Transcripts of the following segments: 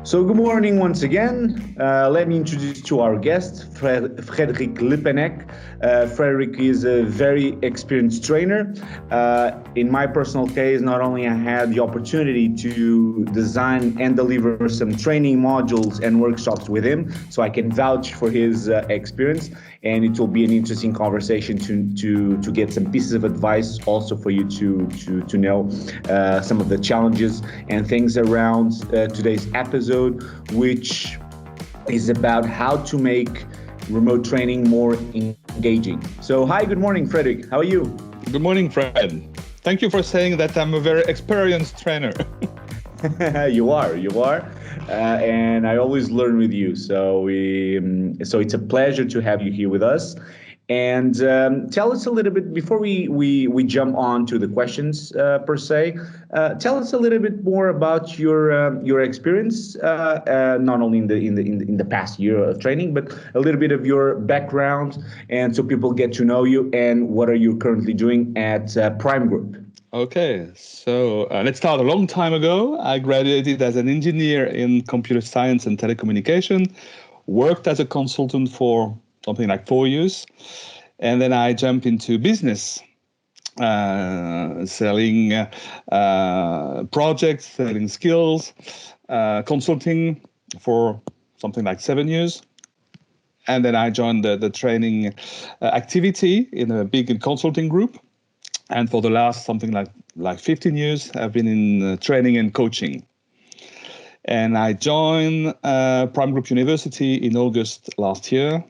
So good morning once again. Let me introduce to our guest, Frédéric Le Pennec. Frédéric is a very experienced trainer. In my personal case, not only I had the opportunity to design and deliver some training modules and workshops with him, so I can vouch for his experience, and it will be an interesting conversation to get some pieces of advice also for you to know some of the challenges and things around today's episode, which is about how to make remote training more engaging. So hi, good morning, Frédéric. How are you? Good morning, Fred. Thank you for saying that I'm a very experienced trainer. You are, and I always learn with you. So it's a pleasure to have you here with us. And tell us a little bit before we jump on to the questions per se. Tell us a little bit more about your experience, not only in the past year of training, but a little bit of your background, and so people get to know you and what are you currently doing at Prime Group. Okay, so let's start a long time ago. I graduated as an engineer in computer science and telecommunication, worked as a consultant for something like 4 years. And then I jumped into business, selling projects, selling skills, consulting for something like 7 years. And then I joined the training activity in a big consulting group. And for the last something like 15 years, I've been in training and coaching. And I joined Prime Group University in August last year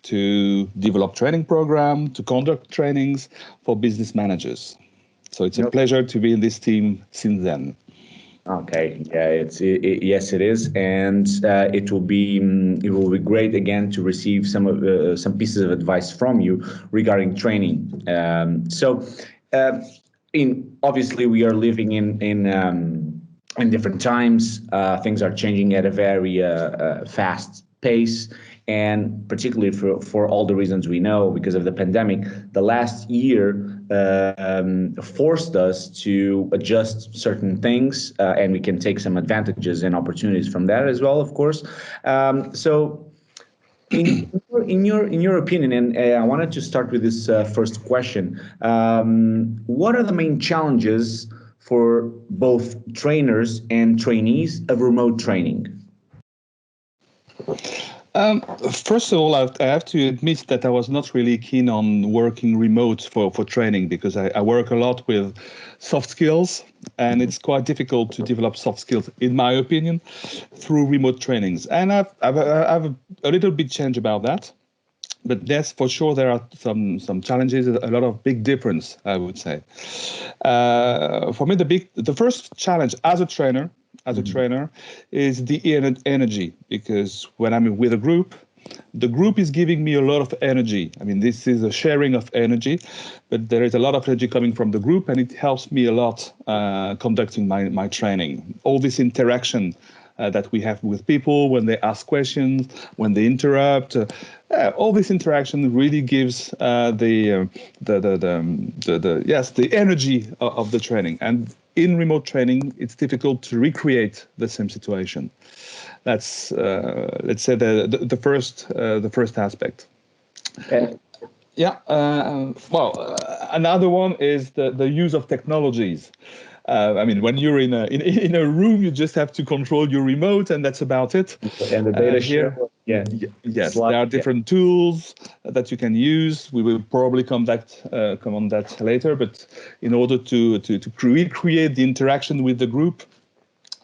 to develop training program, to conduct trainings for business managers. So it's a pleasure to be in this team since then. Okay, yeah, yes, it is, and it will be great again to receive some pieces of advice from you regarding training. Obviously we are living in different times. Things are changing at a very fast pace. And particularly for all the reasons we know, because of the pandemic, the last year forced us to adjust certain things, and we can take some advantages and opportunities from that as well, of course. So, in your opinion, and I wanted to start with this first question: what are the main challenges for both trainers and trainees of remote training? First of all, I have to admit that I was not really keen on working remote for training, because I work a lot with soft skills, and it's quite difficult to develop soft skills, in my opinion, through remote trainings. And I've a little bit change about that. But yes, for sure, there are some challenges, a lot of big difference, I would say. For me, the first challenge as a trainer is the energy, because when I'm with a group, the group is giving me a lot of energy. I mean, this is a sharing of energy, but there is a lot of energy coming from the group, and it helps me a lot conducting my training. All this interaction that we have with people when they ask questions, when they interrupt, all this interaction really gives the energy of the training. And in remote training, it's difficult to recreate the same situation. That's let's say the first aspect. Another one is the use of technologies. I mean, when you're in a room, you just have to control your remote, and that's about it. And the data share. Yes, there are different tools that you can use. We will probably come on that later. But in order to recreate the interaction with the group,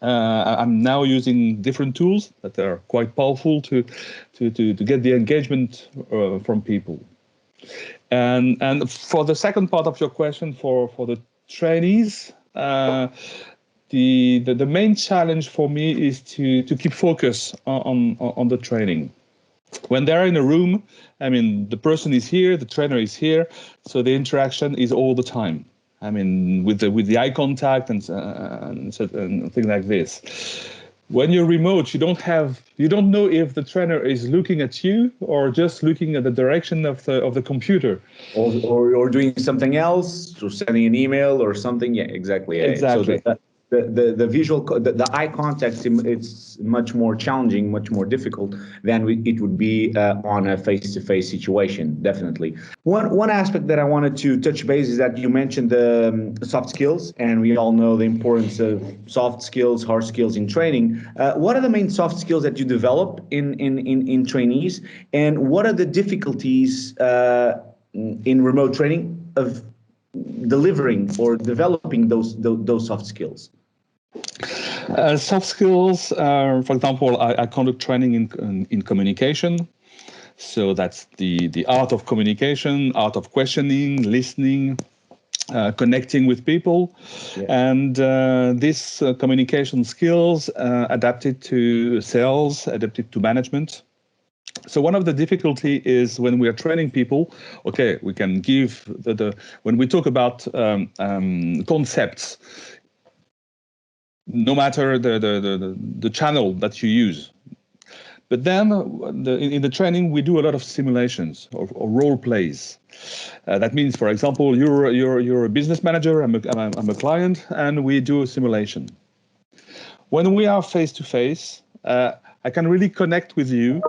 I'm now using different tools that are quite powerful to get the engagement from people. And for the second part of your question, for the trainees, the main challenge for me is to keep focus on the training. When they're in a room, I mean, the person is here, the trainer is here, so the interaction is all the time. I mean, with the eye contact and things like this. When you're remote, you don't know if the trainer is looking at you or just looking at the direction of the computer, or doing something else, or sending an email or something. Yeah, exactly. Exactly. So the visual, the eye contact, it's much more challenging, much more difficult than it would be on a face-to-face situation, definitely. One aspect that I wanted to touch base is that you mentioned the soft skills, and we all know the importance of soft skills, hard skills in training. What are the main soft skills that you develop in trainees, and what are the difficulties in remote training of delivering or developing those soft skills? Soft skills, for example, I conduct training in communication. So that's the art of communication, art of questioning, listening, connecting with people. Yeah. And these communication skills adapted to sales, adapted to management. So one of the difficulty is when we are training people, okay, we can give when we talk about concepts, no matter the channel that you use. But then in the training, we do a lot of simulations or role plays. That means, for example, you're a business manager, I'm a client, and we do a simulation. When we are face to face, I can really connect with you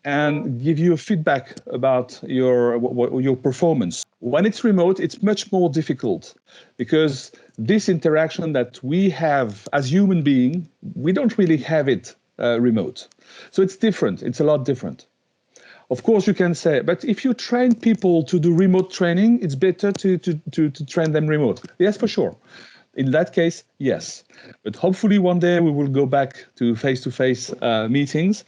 and give you a feedback about your performance. When it's remote, it's much more difficult because this interaction that we have as human beings, we don't really have it remote. So it's different. It's a lot different. Of course, you can say, but if you train people to do remote training, it's better to train them remote. Yes, for sure. In that case, yes. But hopefully one day we will go back to face-to-face meetings.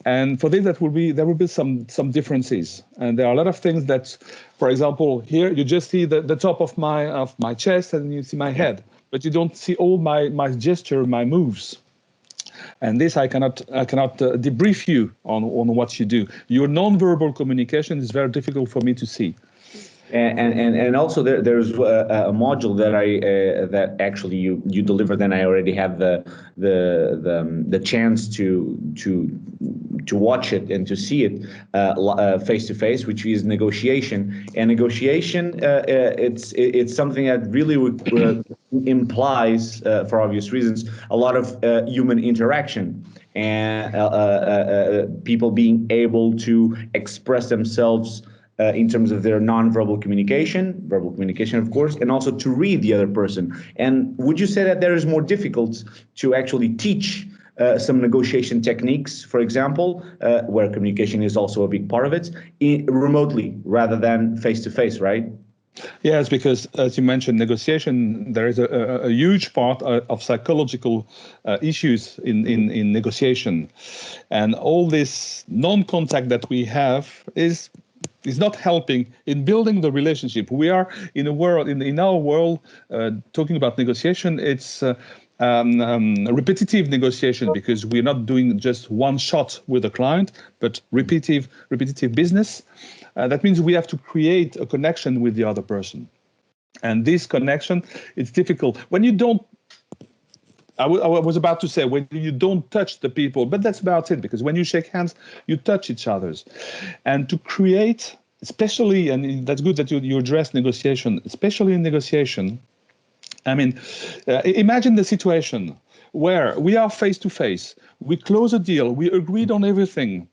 And for this, there will be some differences. And there are a lot of things that, for example, here you just see the top of my chest and you see my head, but you don't see all my gesture, my moves. And this I cannot debrief you on what you do. Your non-verbal communication is very difficult for me to see. And also there's a module that actually you delivered, and I already have the chance to watch it and to see it face to face, which is negotiation. And negotiation, it's something that really implies, for obvious reasons, a lot of human interaction and people being able to express themselves in terms of their non-verbal communication, verbal communication, of course, and also to read the other person. And would you say that there is more difficult to actually teach some negotiation techniques, for example, where communication is also a big part of it, remotely rather than face-to-face, right? Yes, because as you mentioned, negotiation, there is a huge part of psychological issues in negotiation. And all this non-contact that we have is not helping in building the relationship. We are in a world, in our world, talking about negotiation, it's repetitive negotiation, because we're not doing just one shot with a client, but repetitive business. That means we have to create a connection with the other person. And this connection, it's difficult. When you don't, I was about to say, when you don't touch the people, but that's about it, because when you shake hands, you touch each other's. And to create, especially, and that's good that you address negotiation, especially in negotiation. I mean, imagine the situation where we are face to face, we close a deal, we agreed on everything.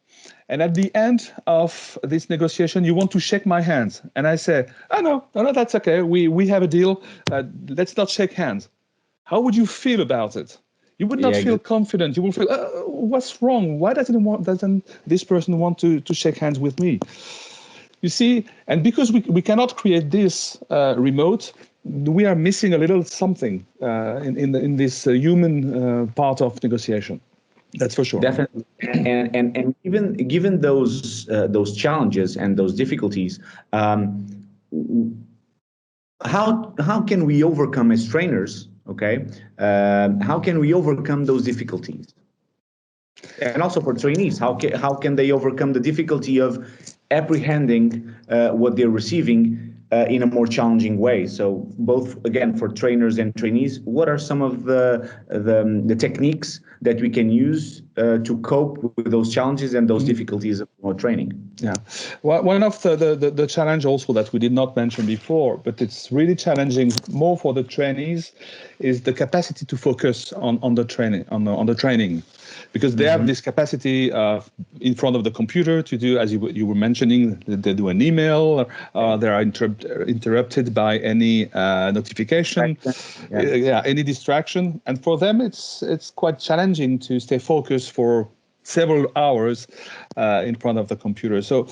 And at the end of this negotiation, you want to shake my hands. And I say, oh, no, that's okay. We have a deal. Let's not shake hands. How would you feel about it? You would not feel confident. You will feel, what's wrong? Why doesn't this person want to shake hands with me? You see, and because we cannot create this remote, we are missing a little something in this human part of negotiation. That's for sure. Definitely, and even given those challenges and those difficulties, how can we overcome as trainers? Okay, how can we overcome those difficulties? And also for trainees, how can they overcome the difficulty of apprehending what they're receiving in a more challenging way? So both, again, for trainers and trainees, what are some of the techniques that we can use to cope with those challenges and those difficulties of remote training. Yeah, well, one of the challenge also that we did not mention before, but it's really challenging more for the trainees, is the capacity to focus on the training, on the training, because they have this capacity in front of the computer to do, as you were mentioning, they do an email, they are interrupted by any notification, any distraction, and for them it's quite challenging to stay focused for several hours in front of the computer. So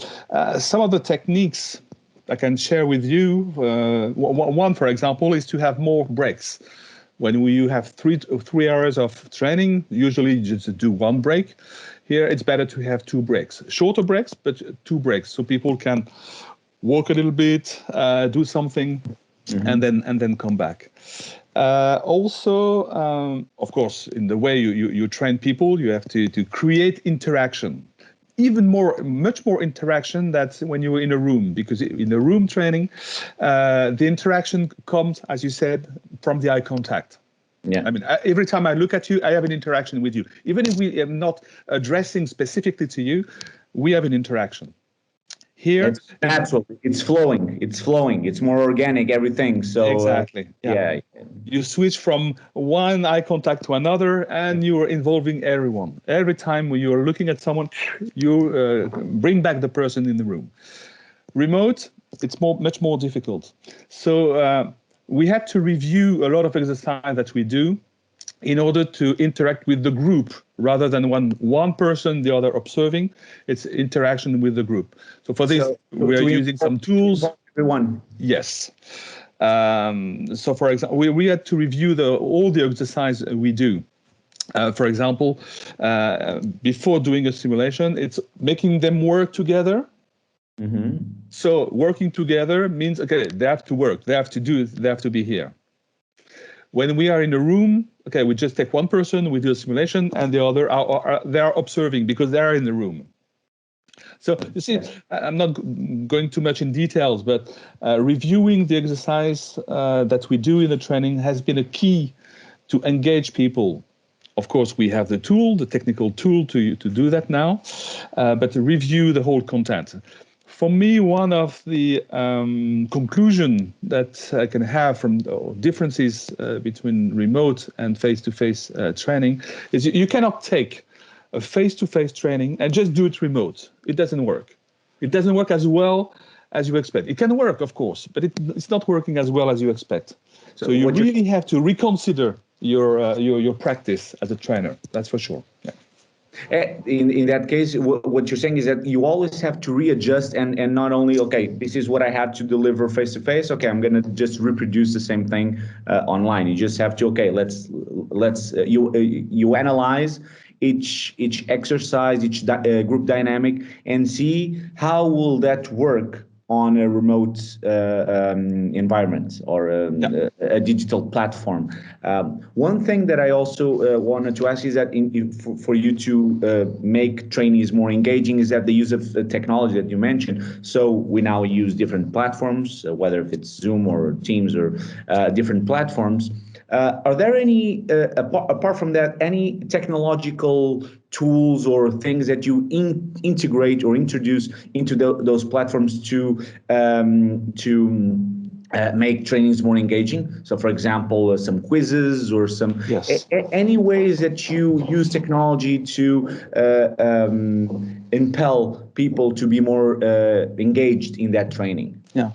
some of the techniques I can share with you, one, for example, is to have more breaks. When you have 3 hours of training, usually you just do one break. Here it's better to have 2 breaks, shorter breaks, but 2 breaks, so people can walk a little bit, do something, and then come back. Also, of course, in the way you train people, you have to create interaction, much more interaction than when you were in a room, because in a room training, the interaction comes, as you said, from the eye contact. Yeah. I mean, every time I look at you, I have an interaction with you. Even if we are not addressing specifically to you, we have an interaction. Here, it's natural. It's flowing. It's more organic. Everything. So exactly. Yeah. You switch from one eye contact to another, and you are involving everyone. Every time when you are looking at someone, you bring back the person in the room. Remote, it's much more difficult. So we had to review a lot of exercise that we do in order to interact with the group, rather than one person, the other observing. It's interaction with the group. So for this, we are using some tools. Everyone. Yes. So for example, we had to review all the exercise we do. For example, before doing a simulation, it's making them work together. So working together means, okay, they have to work, they have to be here. When we are in a room, okay, we just take one person, we do a simulation, and the other they are observing because they are in the room. So you see, I'm not going too much in details, but reviewing the exercise that we do in the training has been a key to engage people. Of course, we have the technical tool to do that now, but to review the whole content. For me, one of the conclusion that I can have from differences between remote and face-to-face training is you cannot take a face-to-face training and just do it remote. It doesn't work. It doesn't work as well as you expect. It can work, of course, but it's not working as well as you expect. So you really have to reconsider your practice as a trainer. That's for sure. Yeah. In that case, what you're saying is that you always have to readjust and not only, okay, this is what I had to deliver face to face. Okay, I'm going to just reproduce the same thing online. You just have to, okay, let's you analyze each exercise, each group dynamic, and see how will that work on a remote environment or a digital platform. One thing that I also wanted to ask is that for you to make trainees more engaging is that the use of the technology that you mentioned. So we now use different platforms, whether if it's Zoom or Teams or different platforms. Are there any, apart from that, any technological tools or things that you integrate or introduce into those platforms to make trainings more engaging? So, for example, some quizzes or some any ways that you use technology to impel people to be more engaged in that training. Yeah,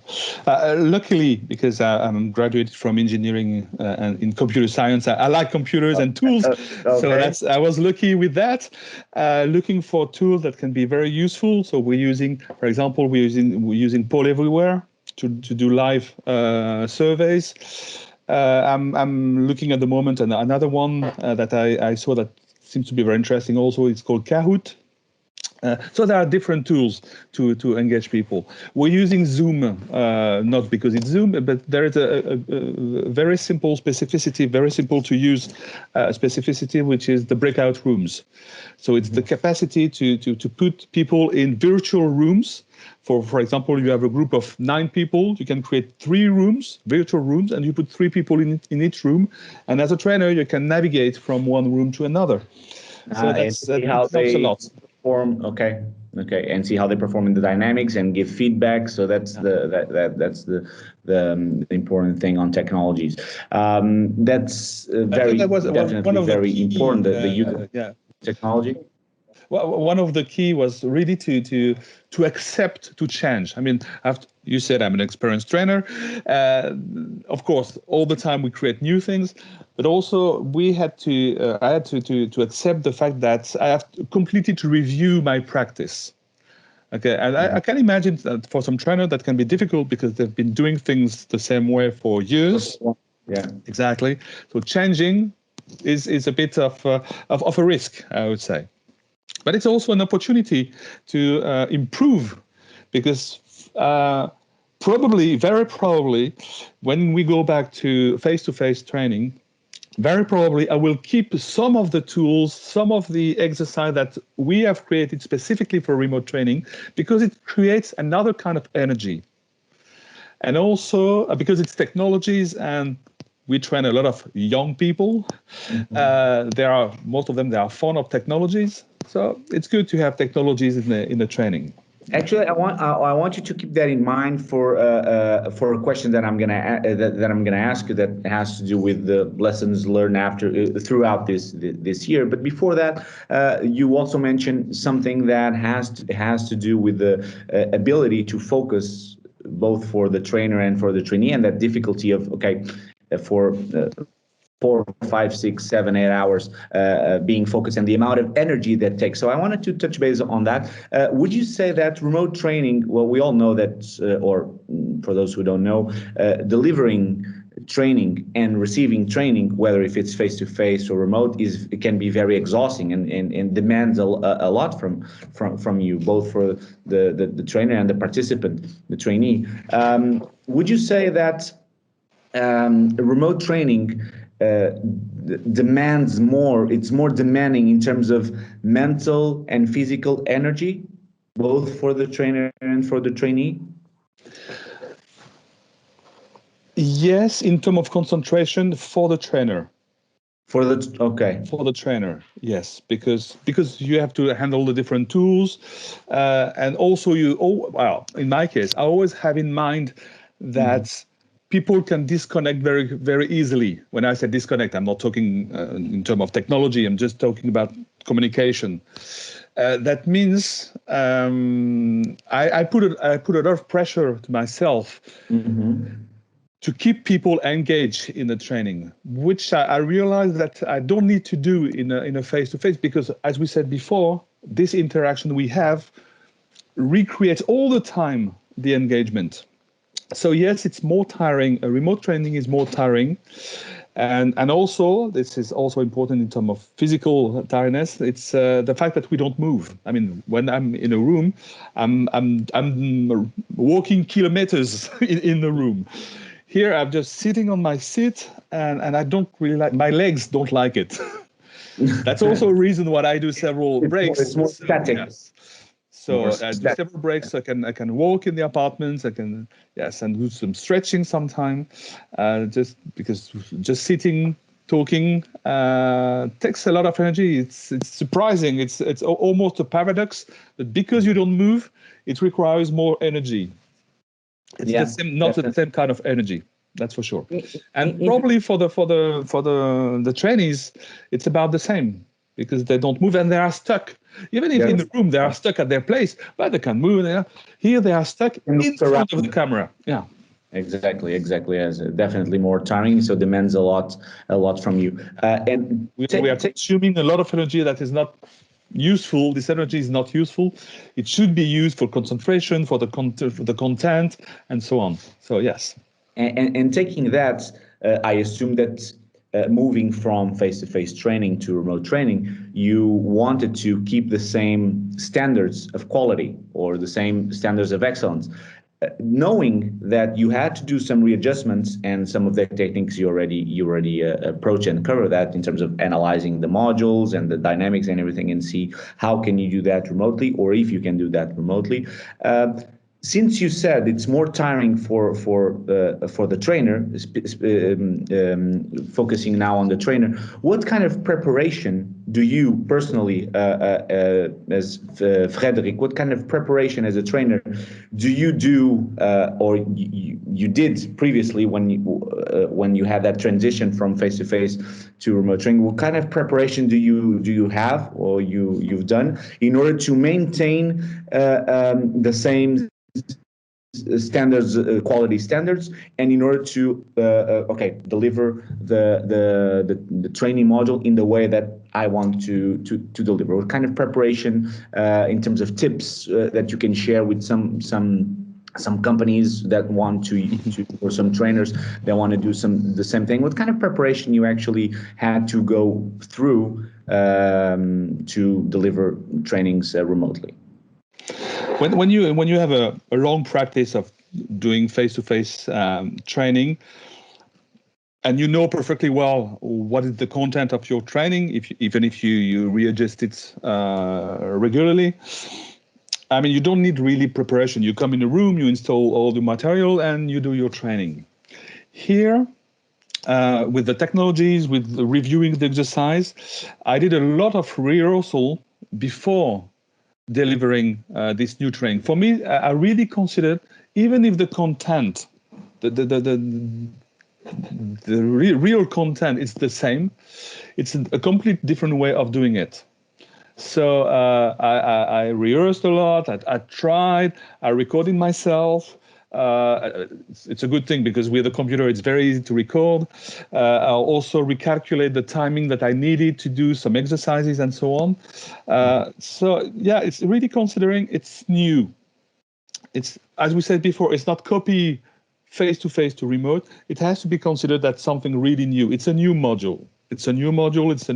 luckily, because I'm graduated from engineering and in computer science, I like computers and tools. Okay. So I was lucky with that. Looking for tools that can be very useful. So we're using, for example, we're using Poll Everywhere to do live surveys. I'm looking at the moment, and another one that I saw that seems to be very interesting also. It's called Kahoot. So there are different tools to engage people. We're using Zoom, not because it's Zoom, but there is a very simple specificity, very simple to use specificity, which is the breakout rooms. So it's the capacity to put people in virtual rooms. For example, you have a group of 9 people, you can create 3 rooms, virtual rooms, and you put 3 people in each room. And as a trainer, you can navigate from one room to another. So And see how helps a they lot. perform. Okay, and see how they perform in the dynamics and give feedback. So that's that's the important thing on technologies. That's very that was definitely one of the very key, important. The use of technology. Well, one of the key was really to accept to change. I mean, after you said I'm an experienced trainer. Of course, all the time we create new things, but also we had to. I had to accept the fact that I have completely to review my practice. Okay, and I can imagine that for some trainer that can be difficult because they've been doing things the same way for years. Yeah, exactly. So changing is a bit of a risk, I would say. But it's also an opportunity to improve, because very probably, when we go back to face-to-face training, very probably I will keep some of the tools, some of the exercise that we have created specifically for remote training, because it creates another kind of energy. And also because it's technologies, and we train a lot of young people. Most of them, they are fond of technologies. So it's good to have technologies in the training. Actually, I want you to keep that in mind for a question that I'm gonna ask you, that has to do with the lessons learned throughout this year. But before that, you also mentioned something that has to do with the ability to focus, both for the trainer and for the trainee, and that difficulty of for 4, 5, 6, 7, 8 hours being focused, and the amount of energy that takes. So I wanted to touch base on that. Would you say that remote training, well, we all know that, or for those who don't know, delivering training and receiving training, whether if it's face-to-face or remote, it can be very exhausting and demands a lot from you, both for the trainer and the participant, the trainee. Would you say that remote training demands more, it's more demanding in terms of mental and physical energy, both for the trainer and for the trainee? Yes, in terms of concentration for the trainer. For the trainer, yes, because you have to handle the different tools, and also in my case, I always have in mind that people can disconnect very, very easily. When I say disconnect, I'm not talking in terms of technology. I'm just talking about communication. That means I put a lot of pressure to myself to keep people engaged in the training, which I realized that I don't need to do in a face-to-face, because, as we said before, this interaction we have recreates all the time the engagement. So yes, it's more tiring. Remote training is more tiring, and also this is also important in terms of physical tiredness. It's the fact that we don't move. I mean, when I'm in a room, I'm walking kilometers in the room. Here, I'm just sitting on my seat, and I don't really my legs don't like it. That's also a reason why I do several breaks. It's more static. Yes. So I do several breaks. So I can walk in the apartments. I can and do some stretching sometime. Just because just sitting, talking takes a lot of energy. It's surprising. It's almost a paradox, but because you don't move, it requires more energy. It's not the same kind of energy, that's for sure. And probably for the trainees, it's about the same, because they don't move and they are stuck. Even if in the room they are stuck at their place, but they can move. Here they are stuck in front of the camera. Yeah. Exactly. As definitely more tiring, so demands a lot from you. And we are consuming a lot of energy that is not useful. This energy is not useful. It should be used for concentration, for the content, and so on. So yes. And taking that, I assume that moving from face-to-face training to remote training, you wanted to keep the same standards of quality or the same standards of excellence, knowing that you had to do some readjustments, and some of the techniques you already approach and cover that in terms of analyzing the modules and the dynamics and everything, and see how can you do that remotely, or if you can do that remotely. Since you said it's more tiring for the trainer, focusing now on the trainer, what kind of preparation do you personally, as Frédéric, what kind of preparation as a trainer do you do, or you did previously when you had that transition from face-to-face to remote training? What kind of preparation do you have, or you've done, in order to maintain the same standards, quality standards, and in order to deliver the training module in the way that I want to deliver? What kind of preparation, in terms of tips, that you can share with some companies that want to, or some trainers that want to do the same thing? What kind of preparation you actually had to go through to deliver trainings remotely? When you have a long practice of doing face-to-face training, and you know perfectly well what is the content of your training, even if you readjust it regularly, I mean, you don't need really preparation. You come in a room, you install all the material, and you do your training. Here, with the technologies, with the reviewing the exercise, I did a lot of rehearsal before delivering this new training. For me, I really considered, even if the content, the real content is the same, it's a complete different way of doing it. So I rehearsed a lot. I tried. I recorded myself. It's a good thing, because with the computer it's very easy to record. I'll also recalculate the timing that I needed to do some exercises and so on. So yeah, it's really considering it's new. It's, as we said before, it's not copy face-to-face to remote. It has to be considered that something really new. It's a new module. It's a new module. It's a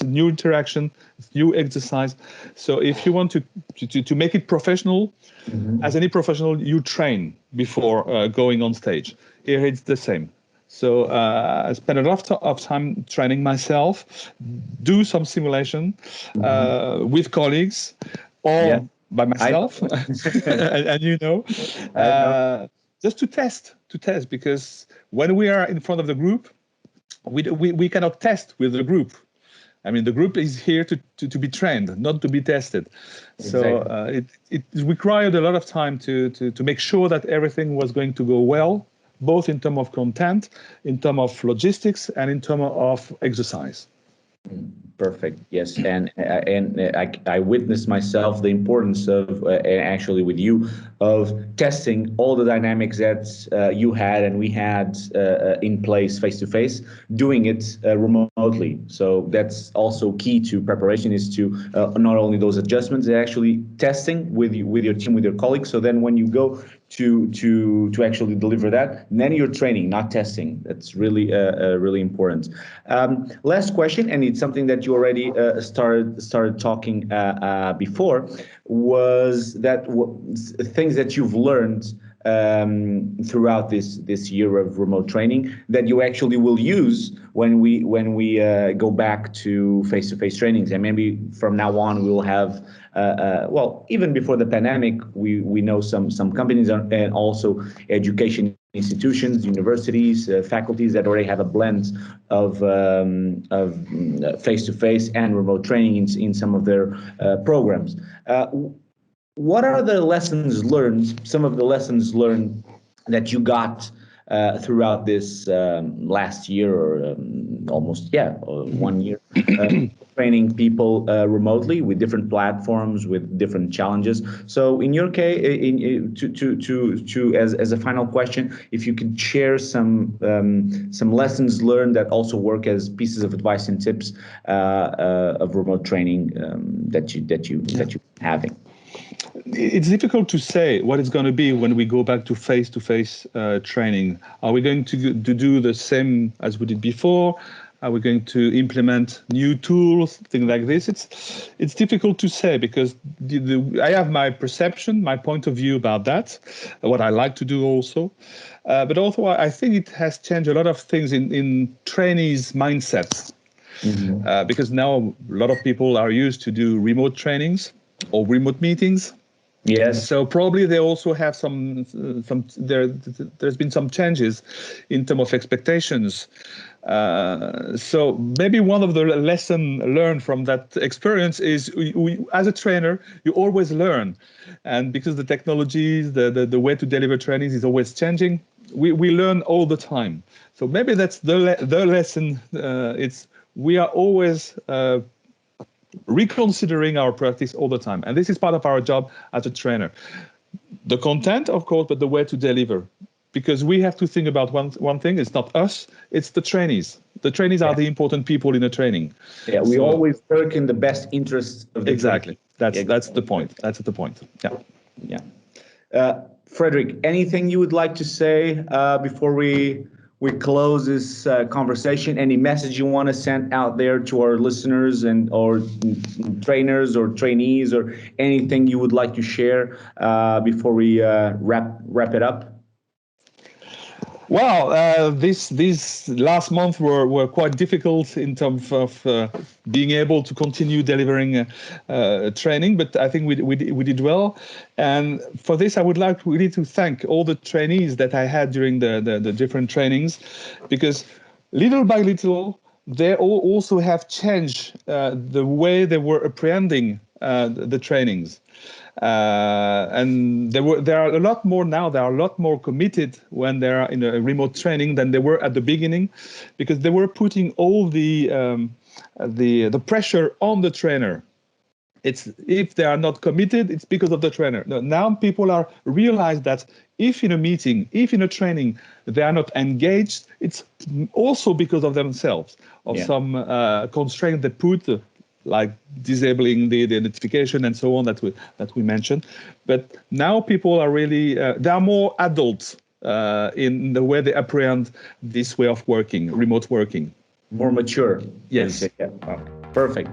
new interaction. It's new exercise. So if you want to make it professional, as any professional, you train before going on stage. Here it's the same. So I spend a lot of time training myself, do some simulation with colleagues, or by myself, and you know, just to test, because when we are in front of the group, we cannot test with the group. I mean, the group is here to be trained, not to be tested. Exactly. So it required a lot of time to make sure that everything was going to go well, both in terms of content, in terms of logistics, and in terms of exercise. Perfect. Yes, and I witnessed myself the importance of, actually with you, of testing all the dynamics that you had and we had in place face to face, doing it remotely. So that's also key to preparation, is to not only those adjustments, actually testing with your team, with your colleagues. So then when you go to actually deliver that, then you're training, not testing. That's really really important. Last question, and it's something that you already started talking before, was that things that you've learned throughout this year of remote training that you actually will use when we go back to face-to-face trainings. And maybe from now on we will have well, even before the pandemic, we know some companies and also education institutions, universities, faculties that already have a blend of face-to-face and remote training in some of their programs. What are the lessons learned, some of the lessons learned that you got throughout this last year, or almost 1 year, training people remotely with different platforms, with different challenges? So in your case, as a final question, if you could share some lessons learned that also work as pieces of advice and tips of remote training that you having. it's difficult to say what it's going to be when we go back to face-to-face training. Are we going to do the same as we did before? Are we going to implement new tools, things like this? It's difficult to say because I have my perception, my point of view about that, what I like to do also. But also I think it has changed a lot of things in trainees' mindsets. Mm-hmm. Because now a lot of people are used to do remote trainings or remote meetings. Yes. So probably they also have there's been some changes in terms of expectations. So maybe one of the lessons learned from that experience is as a trainer, you always learn. And because the technologies, the way to deliver trainings is always changing, we learn all the time. So maybe that's the lesson. We are always reconsidering our practice all the time. And this is part of our job as a trainer. The content, of course, but the way to deliver. Because we have to think about one thing, it's not us, it's the trainees. The trainees are the important people in a training. Yeah, we always work in the best interests of the Exactly. That's the point. That's the point. Yeah. Frédéric, anything you would like to say before we close this conversation? Any message you want to send out there to our listeners or trainers or trainees, or anything you would like to share before we wrap it up? Well, these last month were quite difficult in terms of being able to continue delivering training, but I think we did well. And for this, I would like really to thank all the trainees that I had during the different trainings, because little by little, they all also have changed the way they were apprehending the trainings. And there are a lot more now. They are a lot more committed when they are in a remote training than they were at the beginning, because they were putting all the pressure on the trainer. If they are not committed, it's because of the trainer. Now people are realize that if in a meeting, if in a training, they are not engaged, it's also because of themselves, of some constraint they put, like disabling the notification and so on that we mentioned. But now people are really they are more adults in the way they apprehend this way of working, remote working. More mature. Yes. Yeah. Oh, perfect.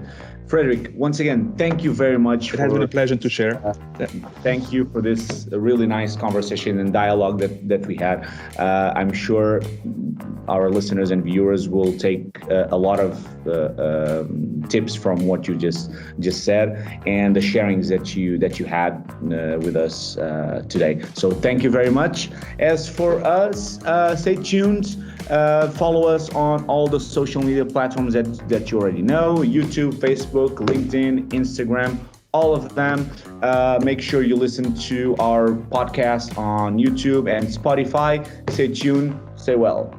Frédéric, once again, thank you very much. It has been a pleasure to share. Thank you for this really nice conversation and dialogue that we had. I'm sure our listeners and viewers will take a lot of tips from what you just said and the sharings that you had with us today. So thank you very much. As for us, stay tuned. Follow us on all the social media platforms that you already know: YouTube, Facebook, LinkedIn, Instagram, all of them. Make sure you listen to our podcast on YouTube and Spotify. Stay tuned. Stay well.